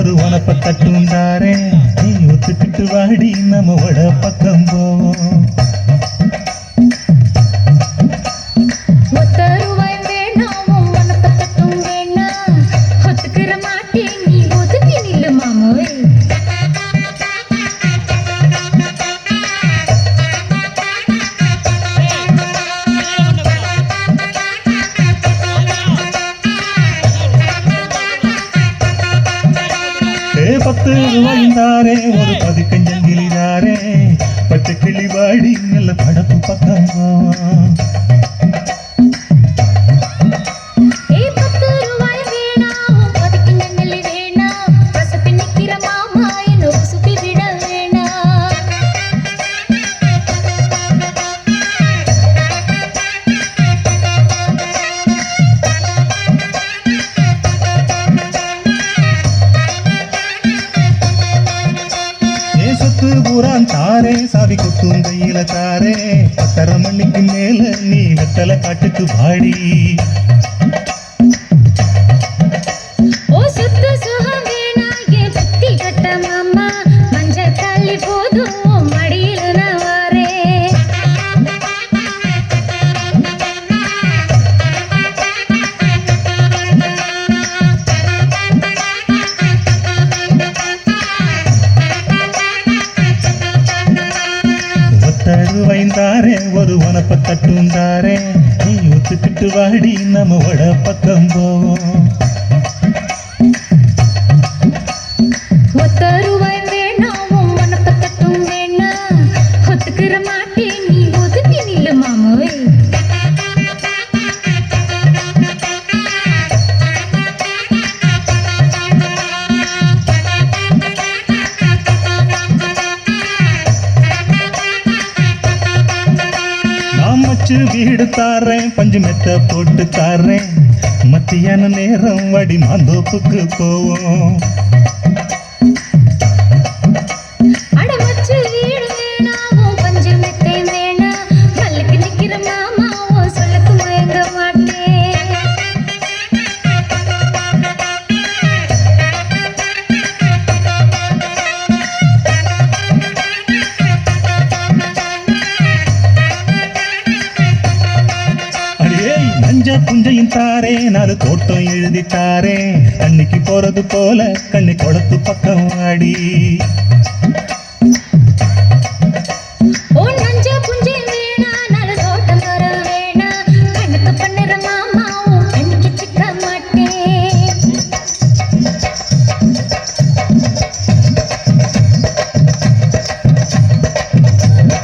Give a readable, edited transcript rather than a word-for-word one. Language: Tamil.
ஒரு உனப்ப தட்டும் தாரேன் நீ ஒத்துக்கிட்டு வாடி நம்ம வட பக்கம் போவோம் ₹10 ஒரு பதிக்கஞ்சங்கிலிதாரே பச்சை கிளி வாடி நல்ல படப்பு பக்கம் போவோம் பூரான் தாரே சாவி கொத்தும் கையில தாரே 10:30 மணிக்கு மேல நீ வெத்தலை காட்டுக்கு பாடி ₹10 ஒரு உனப்ப தட்டும் தாரே நீ ஒத்துக்கிட்டு வாடி நம்ம வட பக்கம் போவோம் வீடு தாரேன் பஞ்சு மெத்த போட்டு தாரேன் மத்தியான நேரம் வடி மாந்தோப்புக்கு போவோம் புஞ்சையும் தாரே 4 தோட்டம் எழுதி தாரே அன்னைக்கு போறது போல கண்ணி குளத்து பக்கம் ஆடி